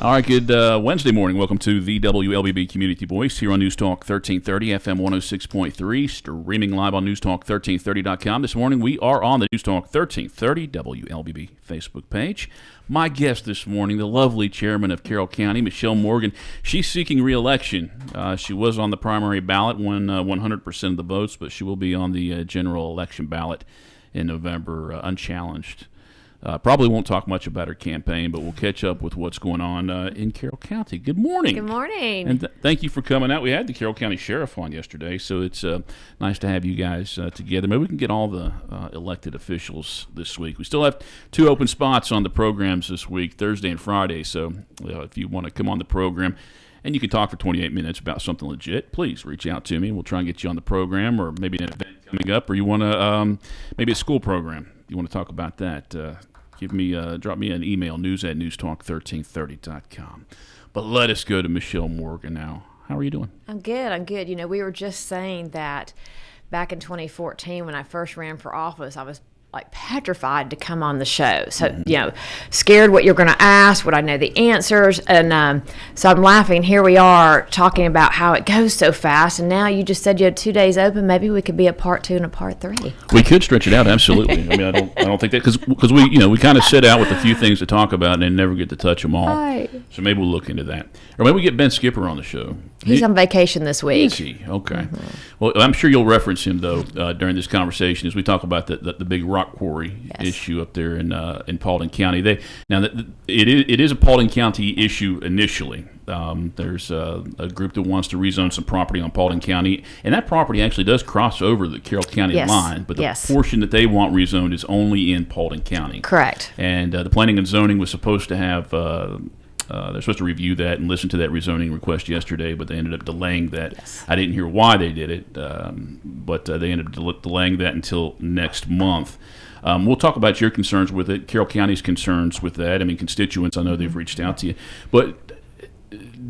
All right, good Wednesday morning. Welcome to the WLBB Community Voice here on News Talk 1330, FM 106.3, streaming live on newstalk1330.com. This morning we are on the News Talk 1330 WLBB Facebook page. My guest this morning, the lovely chairman of Carroll County, Michelle Morgan. She's seeking re-election. She was on the primary ballot, won 100% of the votes, but she will be on the general election ballot in November, unchallenged. Probably won't talk much about her campaign, but we'll catch up with what's going on in Carroll County. Good morning. Good morning. And thank you for coming out. We had the Carroll County Sheriff on yesterday, so it's nice to have you guys together. Maybe we can get all the elected officials this week. We still have 2 open spots on the programs this week, Thursday and Friday, so if you want to come on the program and you can talk for 28 minutes about something legit, please reach out to me. We'll try and get you on the program, or maybe an event coming up, or you want to maybe a school program. You want to talk about that, drop me an email, news@newstalk1330.com. But let us go to Michelle Morgan now. How are you doing? I'm good. You know, we were just saying that back in 2014 when I first ran for office, I was like petrified to come on the show. So, you know, scared what you're going to ask, would I know the answers? And so I'm laughing. Here we are talking about how it goes so fast. And now you just said you had 2 days open. Maybe we could be a part 2 and a part 3. We could stretch it out. Absolutely. I mean, I don't think that because we kind of set out with a few things to talk about and then never get to touch them all. Right. So maybe we'll look into that. Or maybe we get Ben Skipper on the show. He's on vacation this week. Is he? Okay. Well, I'm sure you'll reference him, though, during this conversation as we talk about the big rock quarry issue up there in Paulding County. It is a Paulding County issue initially. There's a group that wants to rezone some property on Paulding County, and that property actually does cross over the Carroll County line, but the portion that they want rezoned is only in Paulding County. Correct. And the Planning and Zoning was supposed to have they're supposed to review that and listen to that rezoning request yesterday, but they ended up delaying that. Yes. I didn't hear why they did it, but they ended up delaying that until next month. We'll talk about your concerns with it, Carroll County's concerns with that. I mean, constituents, I know they've reached out to you. But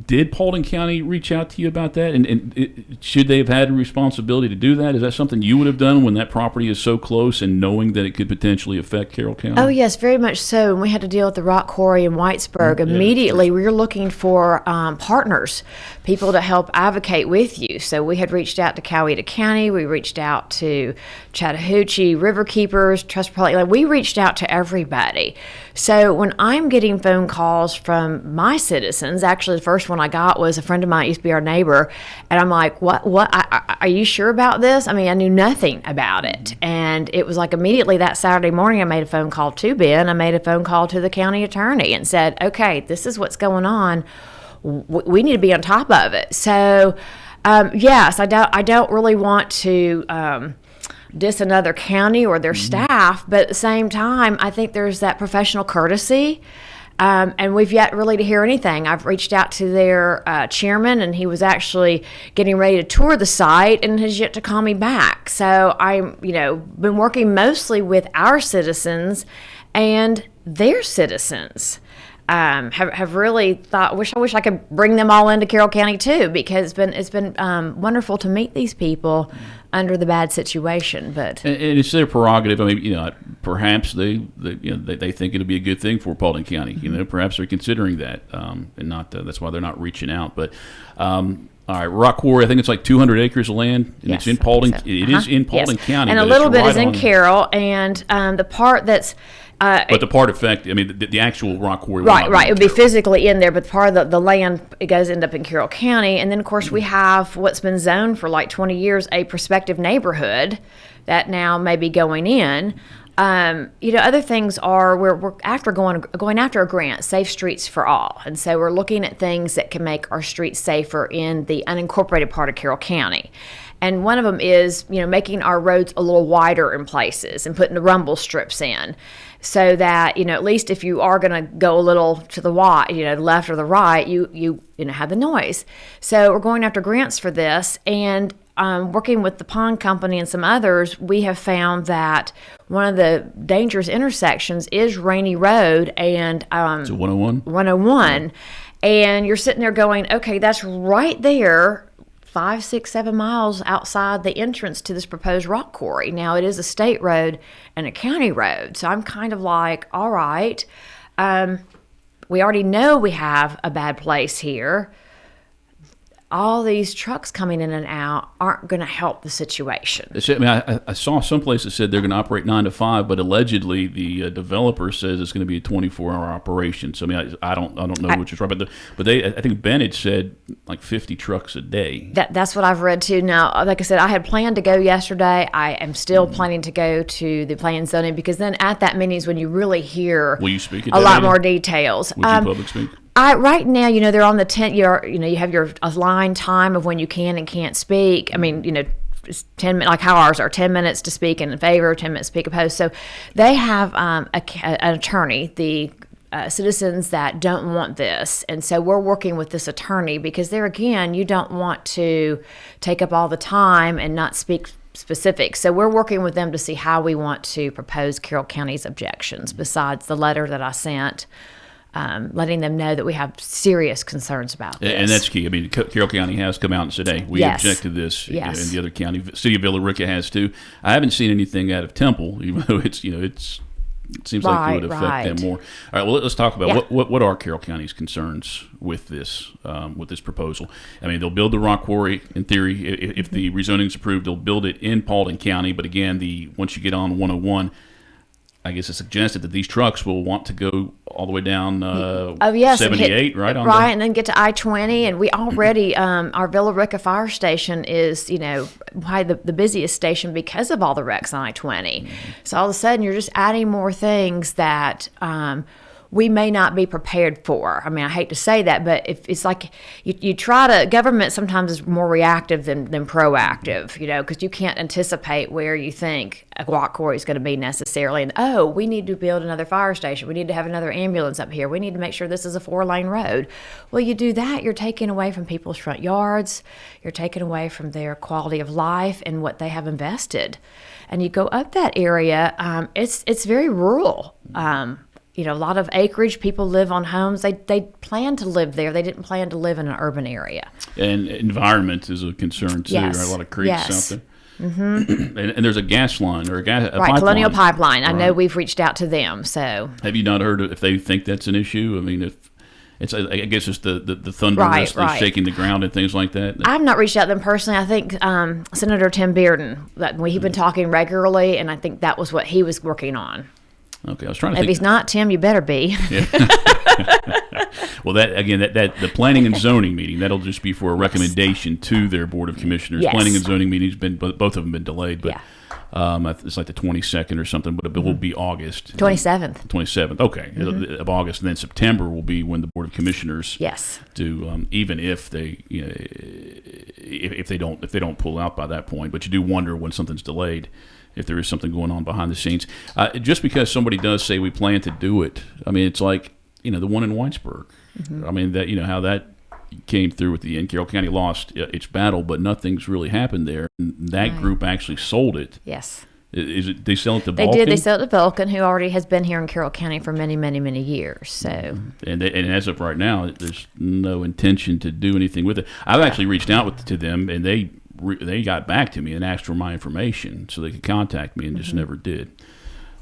did Paulding County reach out to you about that? And should they have had a responsibility to do that? Is that something you would have done when that property is so close and knowing that it could potentially affect Carroll County? Oh, yes, very much so. And we had to deal with the rock quarry in Whitesburg. Immediately, we were looking for partners, people to help advocate with you. So we had reached out to Coweta County. We reached out to Chattahoochee Riverkeepers, Trust Public. We reached out to everybody. So when I'm getting phone calls from my citizens, actually the first one I got was a friend of mine, used to be our neighbor, and I'm like, what, are you sure about this? I mean, I knew nothing about it. And it was like immediately that Saturday morning, I made a phone call to Ben. I made a phone call to the county attorney and said, okay, this is what's going on. We need to be on top of it. So, yes, I don't really want to diss another county or their staff, but at the same time, I think there's that professional courtesy. And we've yet really to hear anything. I've reached out to their chairman, and he was actually getting ready to tour the site and has yet to call me back. So I'm, been working mostly with our citizens and their citizens. Have really thought, I wish I could bring them all into Carroll County too, because it's been wonderful to meet these people under the bad situation. But and it's their prerogative. I mean, perhaps they think it'll be a good thing for Paulding County. Perhaps they're considering that, and not that's why they're not reaching out. But all right, rock quarry. I think it's like 200 acres of land, and it's in Paulding. So. It is in Paulding County, and a little bit is in Carroll, and the part that's. But the part the actual rock quarry. Right. It would be physically in there, but part of the land, it goes end up in Carroll County. And then, of course, we have what's been zoned for like 20 years, a prospective neighborhood that now may be going in. Other things are we're after going after a grant, Safe Streets for All. And so we're looking at things that can make our streets safer in the unincorporated part of Carroll County. And one of them is, making our roads a little wider in places and putting the rumble strips in so that, at least if you are going to go a little to the left or the right, you have the noise. So we're going after grants for this, and working with the Pond Company and some others, we have found that one of the dangerous intersections is Rainy Road and it's 101. 101, and you're sitting there going, okay, that's right there, 5, 6, 7 miles outside the entrance to this proposed rock quarry. Now, it is a state road and a county road, so I'm kind of like, all right, we already know we have a bad place here. All these trucks coming in and out aren't going to help the situation. I saw someplace that said they're going to operate 9 to 5, but allegedly the developer says it's going to be a 24-hour operation. So I don't know which is right, but I think Bennett said like 50 trucks a day. That's what I've read too. Now, like I said, I had planned to go yesterday. I am still planning to go to the plan zoning, because then at that meeting is when you really hear Will you speak at a that lot meeting? more details. Would you public speak? Right now, they're on the 10. You have your aligned time of when you can and can't speak. I mean, it's 10 minutes, like how ours are, 10 minutes to speak in favor, 10 minutes to speak opposed. So they have an attorney, the citizens that don't want this. And so we're working with this attorney, because there again, you don't want to take up all the time and not speak specifics. So we're working with them to see how we want to propose Carroll County's objections, besides the letter that I sent. Letting them know that we have serious concerns about this. And that's key. I mean, Carroll County has come out and said, hey, we object to this. Yes. And the other county, City of Villa Rica has too. I haven't seen anything out of Temple, even though it seems like it would affect them more. All right, well, let's talk about what are Carroll County's concerns with this proposal. I mean, they'll build the rock quarry, in theory. If the rezoning is approved, they'll build it in Paulding County. But again, once you get on 101, I guess it's suggested that these trucks will want to go all the way down 78, right? Right, and then get to I-20. And we already, our Villa Rica Fire Station is, probably the busiest station because of all the wrecks on I-20. So all of a sudden, you're just adding more things that we may not be prepared for. I mean, I hate to say that, but if it's like you try to, government sometimes is more reactive than proactive, because you can't anticipate where you think a rock quarry is going to be necessarily. And, we need to build another fire station. We need to have another ambulance up here. We need to make sure this is a 4-lane road. Well, you do that, you're taking away from people's front yards. You're taking away from their quality of life and what they have invested. And you go up that area, it's very rural. A lot of acreage. People live on homes. They plan to live there. They didn't plan to live in an urban area. And environment is a concern too. Yes. Right? A lot of creeks out there. Mm-hmm. and there's a gas line or a pipeline. Colonial Pipeline. I know we've reached out to them. So have you not heard if they think that's an issue? I mean, if it's, I guess it's the thunder right. shaking the ground and things like that. I've not reached out to them personally. I think Senator Tim Bearden, we've been talking regularly, and I think that was what he was working on. Okay, I was trying to think. If he's not, Tim, you better be. Yeah. Well, that the planning and zoning meeting, that'll just be for a recommendation to their board of commissioners. Yes. Planning and zoning meetings both of them been delayed, but it's like the 22nd or something. But it will be August 27th. 27th. Okay, of August, and then September will be when the board of commissioners do. Even if they if they don't pull out by that point, but you do wonder when something's delayed, if there is something going on behind the scenes. Just because somebody does say we plan to do it, I mean, it's like, the one in Whitesburg. I mean, that how that came through with the end. Carroll County lost its battle, but nothing's really happened there. And that group actually sold it. Yes. Is it? They sell it to Vulcan? They did. They sell it to Vulcan, who already has been here in Carroll County for many, many, many years. So. And as of right now, there's no intention to do anything with it. I've actually reached out to them, and they got back to me and asked for my information so they could contact me, and just never did.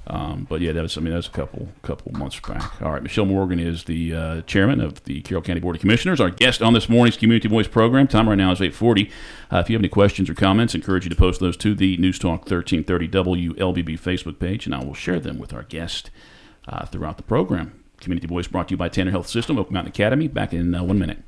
But yeah, that was a couple months back. All right, Michelle Morgan is the chairman of the Carroll County Board of Commissioners. Our guest on this morning's Community Voice program. Time right now is 8:40. If you have any questions or comments, I encourage you to post those to the News Talk 1330 WLBB Facebook page, and I will share them with our guest throughout the program. Community Voice brought to you by Tanner Health System, Oak Mountain Academy. Back in 1 minute.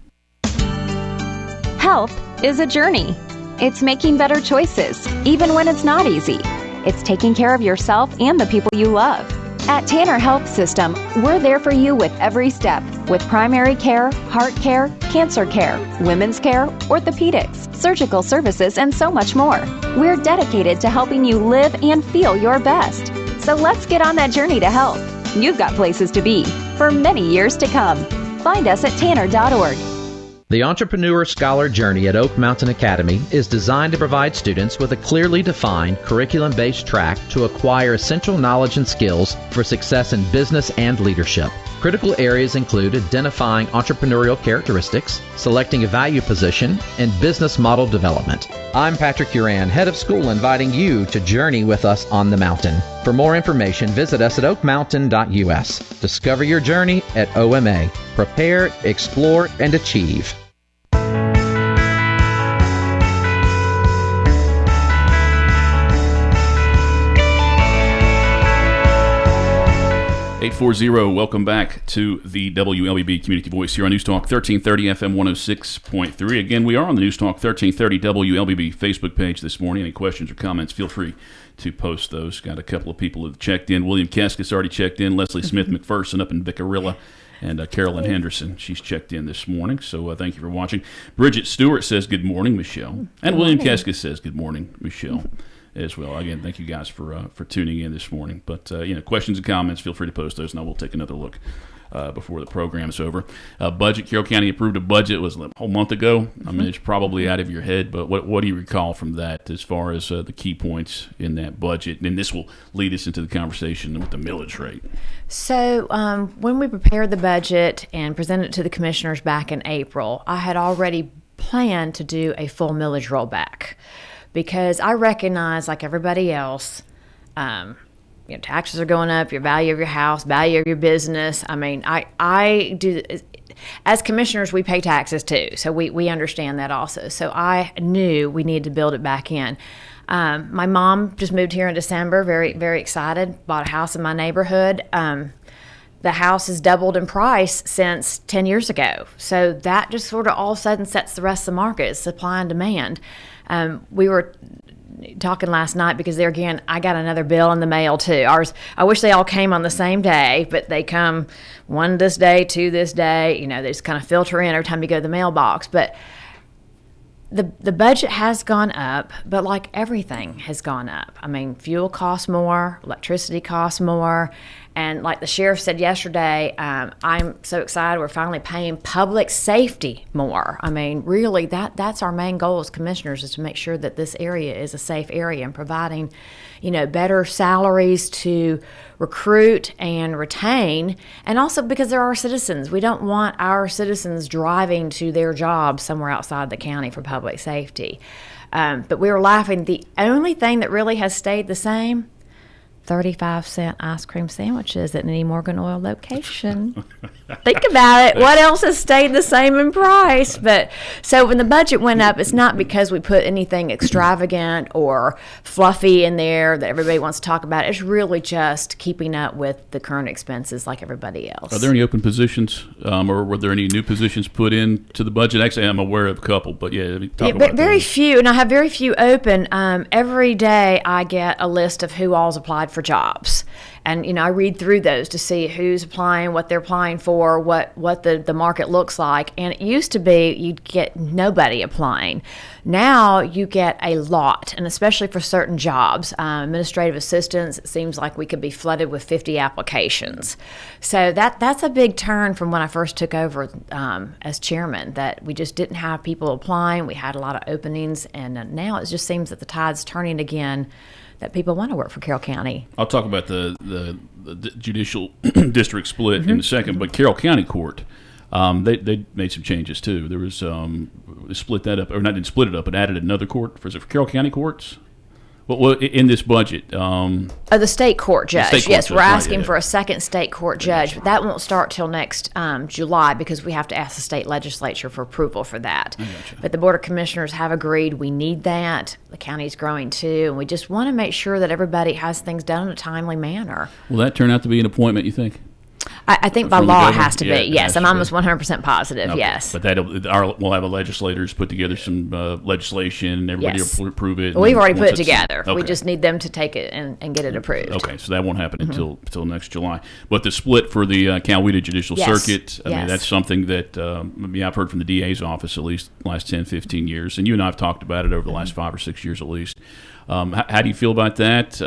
Health is a journey. It's making better choices, even when it's not easy. It's taking care of yourself and the people you love. At Tanner Health System, we're there for you with every step, with primary care, heart care, cancer care, women's care, orthopedics, surgical services, and so much more. We're dedicated to helping you live and feel your best. So let's get on that journey to health. You've got places to be for many years to come. Find us at tanner.org. The Entrepreneur Scholar Journey at Oak Mountain Academy is designed to provide students with a clearly defined curriculum-based track to acquire essential knowledge and skills for success in business and leadership. Critical areas include identifying entrepreneurial characteristics, selecting a value position, and business model development. I'm Patrick Uran, head of school, inviting you to journey with us on the mountain. For more information, visit us at oakmountain.us. Discover your journey at OMA. Prepare, explore, and achieve. 840, welcome back to the WLBB Community Voice here on News Talk 1330 FM 106.3. Again, we are on the News Talk 1330 WLBB Facebook page this morning. Any questions or comments, feel free to post those. Got a couple of people that checked in. William Keskis already checked in. Leslie Smith McPherson up in Vicarilla. And Carolyn Henderson, she's checked in this morning. So thank you for watching. Bridget Stewart says, good morning, Michelle. And William Keskis says, good morning, Michelle. As well. Again, thank you guys for tuning in this morning. But questions and comments, feel free to post those, and I will take another look before the program is over. Budget. Carroll County approved a budget. It was a whole month ago. I mean, it's probably out of your head, but what do you recall from that as far as the key points in that budget? And this will lead us into the conversation with the millage rate. So when we prepared the budget and presented it to the commissioners back in April, I had already planned to do a full millage rollback. Because I recognize, like everybody else, taxes are going up, your value of your house, value of your business. I mean, I do, as commissioners, we pay taxes too. So we understand that also. So I knew we needed to build it back in. My mom just moved here in December, very, very excited, bought a house in my neighborhood. The house has doubled in price since 10 years ago. So that just sort of all of a sudden sets the rest of the market, supply and demand. We were talking last night because there again, I got another bill in the mail too. I wish they all came on the same day, but they come one this day, two this day. They just kind of filter in every time you go to the mailbox. But the budget has gone up, but like everything has gone up. I mean, fuel costs more, electricity costs more. And like the sheriff said yesterday, I'm so excited we're finally paying public safety more. I mean, really, that's our main goal as commissioners, is to make sure that this area is a safe area and providing, better salaries to recruit and retain. And also because they're our citizens. We don't want our citizens driving to their jobs somewhere outside the county for public safety. But we were laughing. The only thing that really has stayed the same, 35-cent ice cream sandwiches at any Morgan Oil location. Think about it. What else has stayed the same in price? But so when the budget went up, it's not because we put anything extravagant or fluffy in there that everybody wants to talk about. It's really just keeping up with the current expenses like everybody else. Are there any open positions, or were there any new positions put into the budget? Actually, I'm aware of a couple, but talk about very those. few, and I have very few open. Every day I get a list of who all's applied for jobs. And, I read through those to see who's applying, what they're applying for, what the market looks like. And it used to be you'd get nobody applying. Now you get a lot, and especially for certain jobs. Administrative assistants, it seems like we could be flooded with 50 applications. So that's a big turn from when I first took over as chairman, that we just didn't have people applying. We had a lot of openings, and now it just seems that the tide's turning again, that people want to work for Carroll County. I'll talk about the judicial district split in a second, but Carroll County Court, they made some changes too. There was they split that up, or not didn't split it up, but added another court for Carroll County courts. Well, in this budget, the state court judge. State court yes, judge, we're right, asking yeah. for a second state court judge, but that won't start till next July because we have to ask the state legislature for approval for that. Gotcha. But the Board of Commissioners have agreed we need that. The county's growing too, and we just want to make sure that everybody has things done in a timely manner. Will that turn out to be an appointment, you think? I think by From the law it governor? has to Yeah, be. it Yes, has I'm to almost be. 100% positive. Okay. Yes. But we'll have a legislators put together some legislation, and everybody Yes. will approve it. Well, we've and already put once it it's- together. Okay. We just need them to take it and get it approved. Okay, so that won't happen until next July. But the split for the Coweta Judicial Yes, Circuit, I mean, yes. that's something that I've heard from the DA's office at least the last 10, 15 years. And you and I have talked about it over the last 5 or 6 years at least. How do you feel about that?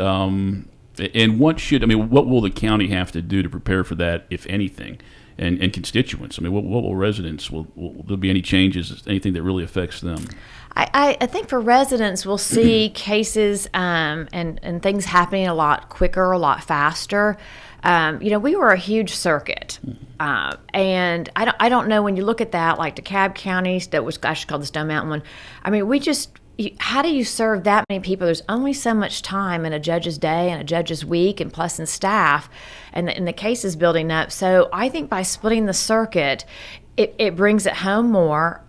And what will the county have to do to prepare for that, if anything? And constituents. I mean, what will residents, will there be any changes, anything that really affects them? I think for residents, we'll see cases and things happening a lot quicker, a lot faster. We were a huge circuit, and I don't know when you look at that, like DeKalb County, that was I should call the Stone Mountain one. I mean, how do you serve that many people? There's only so much time in a judge's day and a judge's week, and plus in staff, and the cases building up. So I think by splitting the circuit, it brings it home more.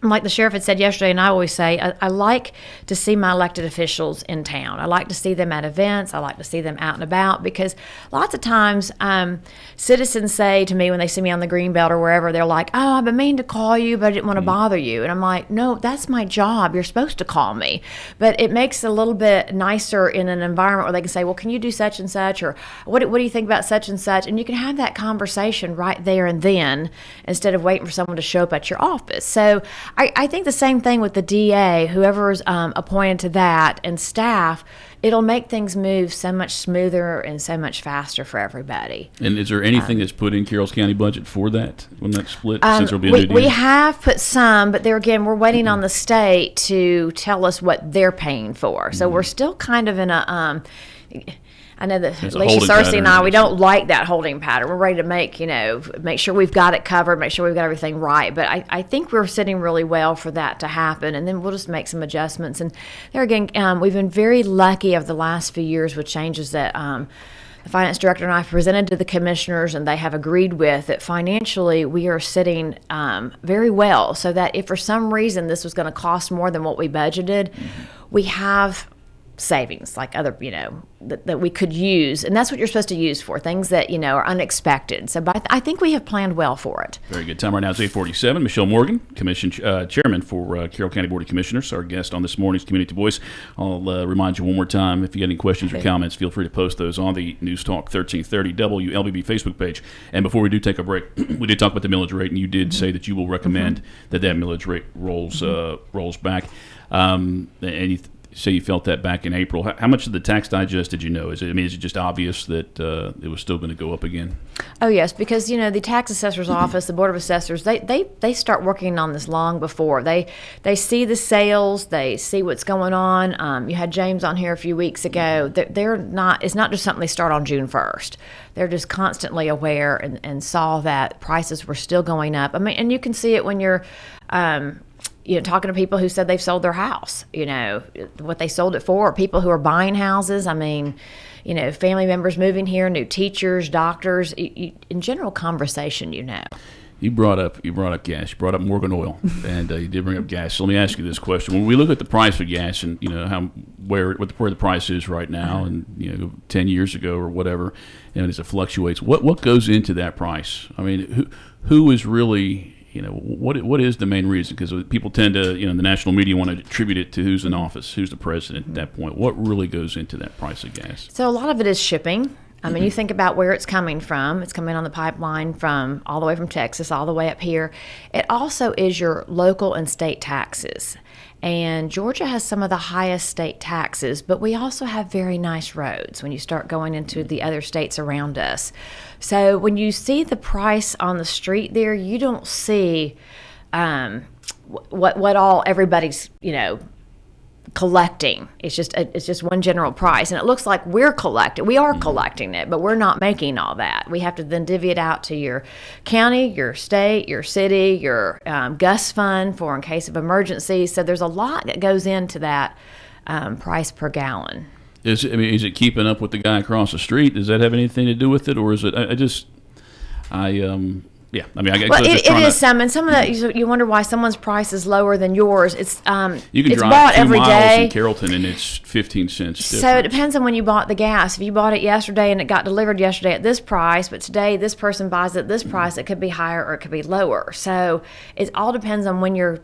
Like the sheriff had said yesterday, and I always say, I like to see my elected officials in town. I like to see them at events. I like to see them out and about, because lots of times citizens say to me when they see me on the Greenbelt or wherever, they're like, oh, I've been meaning to call you, but I didn't want to bother you. And I'm like, no, that's my job. You're supposed to call me. But it makes it a little bit nicer in an environment where they can say, well, can you do such and such? Or what do you think about such and such? And you can have that conversation right there and then, instead of waiting for someone to show up at your office. So I think the same thing with the DA, whoever's appointed to that, and staff. It'll make things move so much smoother and so much faster for everybody. And is there anything that's put in Carroll's County budget for that, when that's split, since there'll be a new DA? We have put some, but there again, we're waiting on the state to tell us what they're paying for. So we're still kind of in a I know that Lacey Cersei and I, we don't like that holding pattern. We're ready to make sure we've got it covered, make sure we've got everything right. But I think we're sitting really well for that to happen, and then we'll just make some adjustments. And there again, we've been very lucky of the last few years with changes that the finance director and I presented to the commissioners, and they have agreed with, that financially we are sitting very well, so that if for some reason this was going to cost more than what we budgeted, we have savings like other, that we could use. And that's what you're supposed to use for things that, are unexpected. So I think we have planned well for it. Very good. Time right now is 8:47. Michelle Morgan, Commission Chairman for Carroll County Board of Commissioners, our guest on this morning's Community Voice. I'll remind you one more time, if you got any questions or comments, feel free to post those on the News Talk 1330 WLBB Facebook page. And before we do take a break, we did talk about the millage rate, and you did say that you will recommend that millage rate rolls back. And you say you felt that back in April. How much of the Tax Digest did you know? Is it just obvious that it was still going to go up again? Oh yes, because the tax assessor's office, the Board of Assessors, they start working on this long before. They see the sales, they see what's going on. You had James on here a few weeks ago. It's not just something they start on June 1st. They're just constantly aware and saw that prices were still going up. I mean, and you can see it when you're talking to people who said they've sold their house, what they sold it for, or people who are buying houses. I mean, family members moving here, new teachers, doctors, in general conversation, You brought up gas. You brought up Morgan Oil, and you did bring up gas. So let me ask you this question: when we look at the price of gas, and where the price is right now, and 10 years ago or whatever, and as it fluctuates, what goes into that price? I mean, who is really what is the main reason? Because people tend to, the national media want to attribute it to who's in office, who's the president at that point. What really goes into that price of gas? So a lot of it is shipping. I mean, you think about where it's coming from. It's coming on the pipeline from all the way from Texas, all the way up here. It also is your local and state taxes. And Georgia has some of the highest state taxes, but we also have very nice roads when you start going into the other states around us. So when you see the price on the street there, you don't see what all everybody's, collecting. It's just one general price, and it looks like we are collecting it, but we're not making all that. We have to then divvy it out to your county, your state, your city, your GUS fund for in case of emergency. So there's a lot that goes into that price per gallon. Is it keeping up with the guy across the street? Does that have anything to do with it, or is it? Yeah, I mean, it is some, and some of that you wonder why someone's price is lower than yours. It's you can it's drive bought 2 every miles day in Carrollton, and it's 15 cents difference. So it depends on when you bought the gas. If you bought it yesterday and it got delivered yesterday at this price, but today this person buys it at this price, it could be higher or it could be lower. So it all depends on when your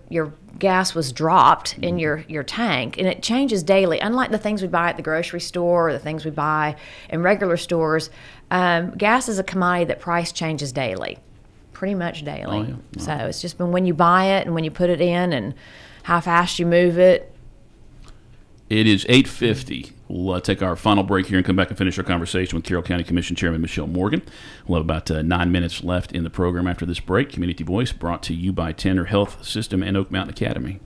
gas was dropped in your tank, and it changes daily. Unlike the things we buy at the grocery store or the things we buy in regular stores, gas is a commodity that price changes daily. Pretty much daily. Oh, yeah. So it's just been when you buy it and when you put it in and how fast you move it. It is 8:50. We'll take our final break here and come back and finish our conversation with Carroll County Commission Chairman Michelle Morgan. We'll have about 9 minutes left in the program after this break. Community Voice brought to you by Tanner Health System and Oak Mountain Academy.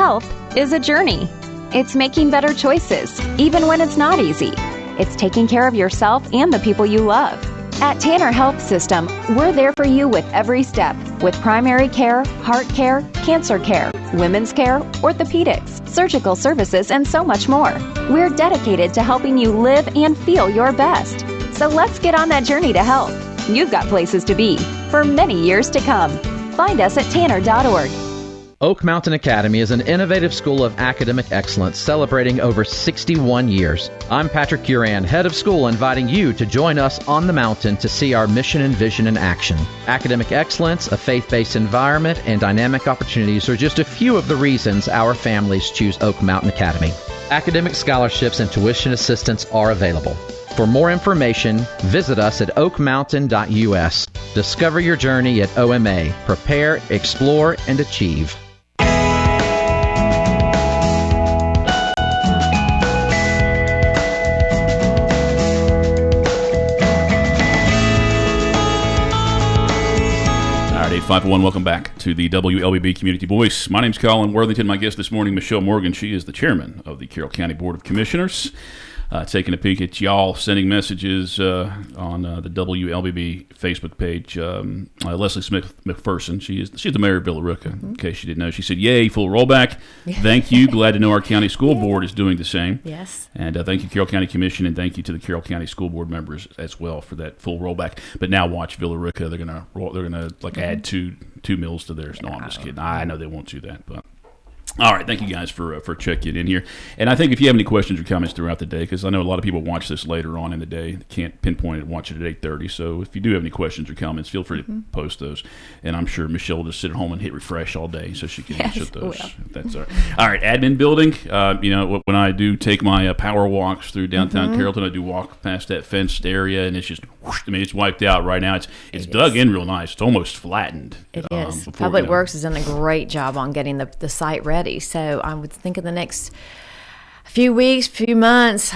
Health is a journey. It's making better choices, even when it's not easy. It's taking care of yourself and the people you love. At Tanner Health System, we're there for you with every step, with primary care, heart care, cancer care, women's care, orthopedics, surgical services, and so much more. We're dedicated to helping you live and feel your best. So let's get on that journey to health. You've got places to be for many years to come. Find us at tanner.org. Oak Mountain Academy is an innovative school of academic excellence celebrating over 61 years. I'm Patrick Uran, head of school, inviting you to join us on the mountain to see our mission and vision in action. Academic excellence, a faith-based environment, and dynamic opportunities are just a few of the reasons our families choose Oak Mountain Academy. Academic scholarships and tuition assistance are available. For more information, visit us at oakmountain.us. Discover your journey at OMA. Prepare, explore, and achieve. All right, 8501, welcome back to the WLBB Community Voice. My name's Colin Worthington. My guest this morning, Michelle Morgan. She is the chairman of the Carroll County Board of Commissioners. Taking a peek at y'all sending messages on the WLBB Facebook page. Leslie Smith McPherson, she's the mayor of Billerica, in case you didn't know. She said, yay, full rollback. Thank you. Glad to know our county school board is doing the same. Yes. And thank you, Carroll County Commission, and thank you to the Carroll County School Board members as well for that full rollback. But now watch Billerica. They're gonna add two mills to theirs. No, I'm just kidding. I know they won't do that, but. All right, thank you guys for checking in here. And I think if you have any questions or comments throughout the day, because I know a lot of people watch this later on in the day, can't pinpoint it and watch it at 8:30. So if you do have any questions or comments, feel free to post those. And I'm sure Michelle will just sit at home and hit refresh all day so she can answer those. If that's all right. All right, admin building. When I do take my power walks through downtown Carrollton, I do walk past that fenced area, and it's just, whoosh, it's wiped out right now. It's dug in real nice. It's almost flattened. It is. Public Works has done a great job on getting the site ready. So I would think in the next few weeks, few months,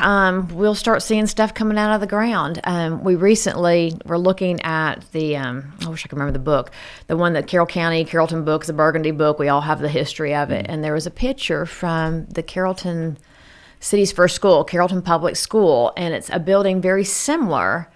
we'll start seeing stuff coming out of the ground. We recently were looking at the, I wish I could remember the book, the one that Carrollton book is a Burgundy book. We all have the history of it. And there was a picture from the Carrollton city's first school, Carrollton Public School, and it's a building very similar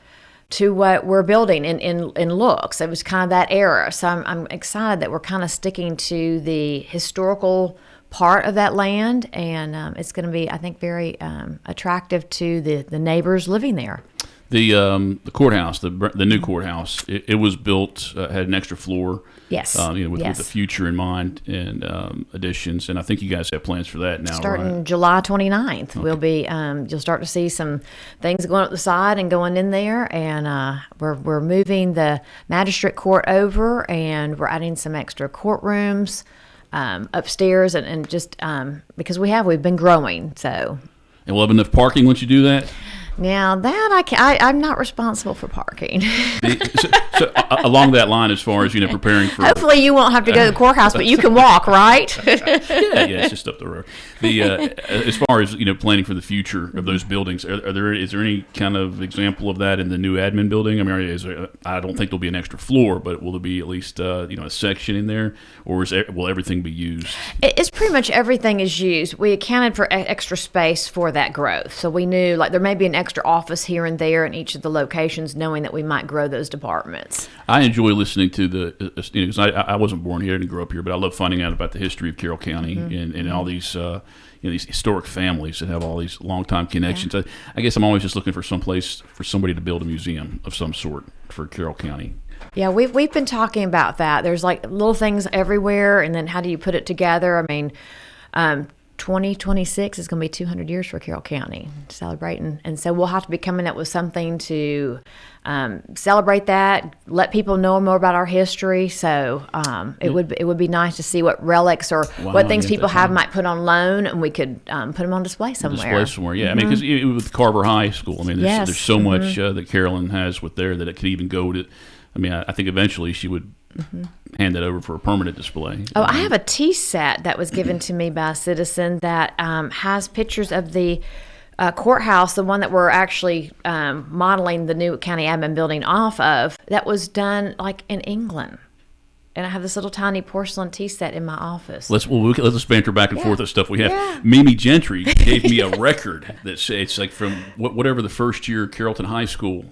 to what we're building in looks. It was kind of that era. So I'm excited that we're kind of sticking to the historical part of that land, and it's going to be, I think, very attractive to the neighbors living there. The courthouse, the new courthouse, it was built, had an extra floor. Yes. With the future in mind and additions, and I think you guys have plans for that now. Starting right? July 29th, we'll be. You'll start to see some things going up the side and going in there, and we're moving the magistrate court over, and we're adding some extra courtrooms upstairs, and just because we've been growing, so. And we'll have enough parking once you do that. Now that I'm not responsible for parking. So along that line, as far as preparing for. Hopefully, you won't have to go to the courthouse, but you can walk, right? yeah, it's just up the road. As far as planning for the future of those buildings, is there any kind of example of that in the new admin building? I mean, I don't think there'll be an extra floor, but will there be at least a section in there, or will everything be used? It's pretty much everything is used. We accounted for extra space for that growth, so we knew there may be an extra office here and there in each of the locations, knowing that we might grow those departments. I enjoy listening to because I wasn't born here, I didn't grow up here, but I love finding out about the history of Carroll County and all these these historic families that have all these long-time connections. Yeah. I guess I'm always just looking for some place for somebody to build a museum of some sort for Carroll County. Yeah, we've been talking about that. There's little things everywhere, and then how do you put it together? I mean, 2026 is going to be 200 years for Carroll County, celebrating. And so we'll have to be coming up with something to celebrate that, let people know more about our history. So it would be nice to see what relics or what things people might put on loan, and we could put them on display somewhere. Yeah. I mean, because with Carver High School, I mean, there's so much that Carolyn has with there that it could even go to. I mean, I think eventually she would hand that over for a permanent display. Oh, I have a tea set that was given to me by a citizen that has pictures of the courthouse, the one that we're actually modeling the new county admin building off of, that was done in England. and I have this little tiny porcelain tea set in my office. Let's banter back and forth of stuff we have. Yeah. Mimi Gentry gave me a record that says it's like from whatever the first year Carrollton High School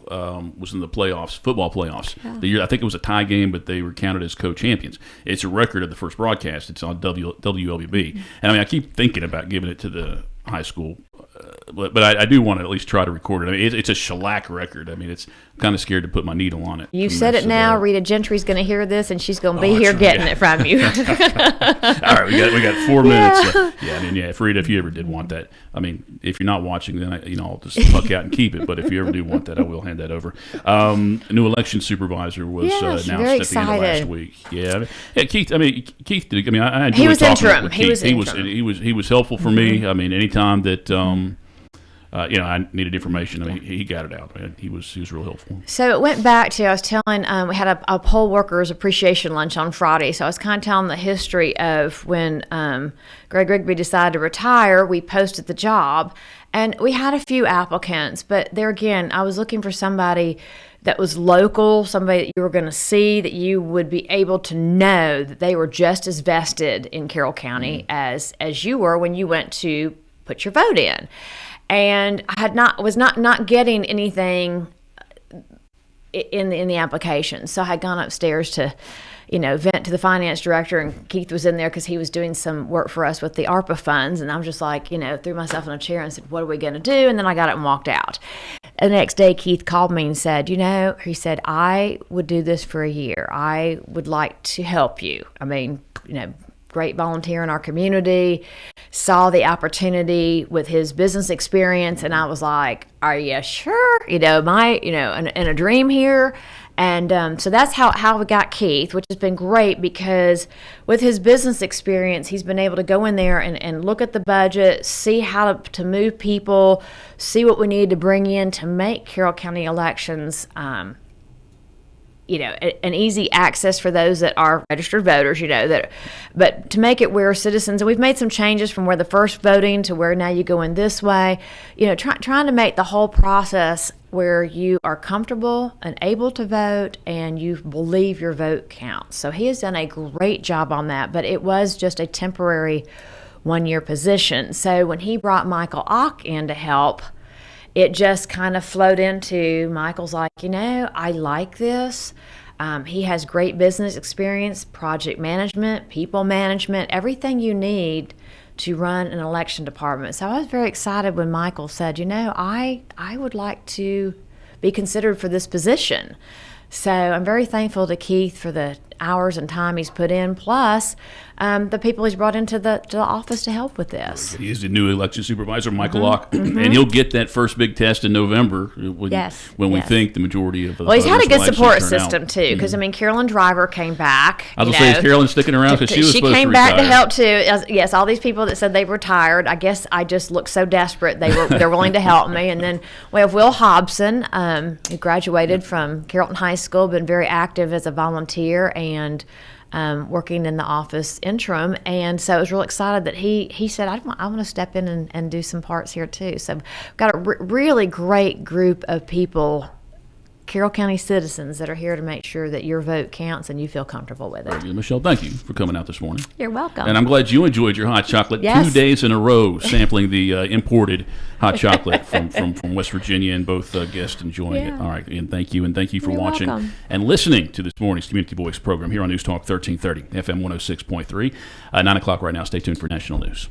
was in the playoffs, football playoffs. Yeah. The year, I think it was a tie game, but they were counted as co-champions. It's a record of the first broadcast. It's on WLBB, and I mean I keep thinking about giving it to the high school, but I do want to at least try to record it. I mean, it's a shellac record. I mean, I'm kind of scared to put my needle on it. You said it now. Rita Gentry's going to hear this, and she's going to be here getting it from you. All right, we got 4 minutes. I mean, if Rita, if you ever did want that, I mean, if you're not watching, then I'll just buck out and keep it. But if you ever do want that, I will hand that over. A new election supervisor was announced at the end of last week. Yeah, Keith. I mean, Keith did. I mean, I enjoyed he was talking interim. with He was Keith. interim. He was helpful for me. I mean, anytime that I needed information, I mean, he got it out. He was real helpful. So it went back to, I was telling, we had a poll workers appreciation lunch on Friday. So I was kind of telling the history of when Greg Rigby decided to retire, we posted the job, and we had a few applicants. But there again, I was looking for somebody that was local, somebody that you were going to see, that you would be able to know that they were just as vested in Carroll County as you were when you went to put your vote in. And I was not getting anything in the application. So I had gone upstairs to, vent to the finance director, and Keith was in there because he was doing some work for us with the ARPA funds. And I was just like, threw myself in a chair and said, what are we going to do? And then I got up and walked out. And the next day, Keith called me and said, he said, I would do this for a year. I would like to help you. I mean, great volunteer in our community, saw the opportunity with his business experience, and I was like, are you sure? In a dream here. And so that's how we got Keith, which has been great because with his business experience, he's been able to go in there and look at the budget, see how to move people, see what we need to bring in to make Carroll County elections an easy access for those that are registered voters, but to make it where citizens, and we've made some changes from where the first voting to where now you go in this way, trying to make the whole process where you are comfortable and able to vote and you believe your vote counts. So he has done a great job on that, but it was just a temporary one-year position. So when he brought Michael Ock in to help, it just kind of flowed into Michael's like, I like this. He has great business experience, project management, people management, everything you need to run an election department. So I was very excited when Michael said, I would like to be considered for this position. So I'm very thankful to Keith for the hours and time he's put in, plus the people he's brought into the office to help with this. He's the new election supervisor, Michael Locke, and he'll get that first big test in November when we think the majority of the he's had a good support system, too, because, Carolyn Driver came back. I was going to say, is Carolyn sticking around because she was supposed to retire? She came back to help, too. Yes, all these people that said they retired, I guess I just looked so desperate they're willing to help me. And then we have Will Hobson, who graduated from Carrollton High School, been very active as a volunteer and working in the office interim, and so I was real excited that he said I want to step in and do some parts here too. So we've got a really great group of people, Carroll County citizens, that are here to make sure that your vote counts and you feel comfortable with it. Very good. Michelle, thank you for coming out this morning. You're welcome. And I'm glad you enjoyed your hot chocolate. Yes. 2 days in a row sampling the imported hot chocolate from West Virginia, and both guests enjoying it. All right, and thank you for You're watching welcome. and listening to this morning's Community Voice program here on News Talk 1330 FM 106.3. 9 o'clock right now. Stay tuned for national news.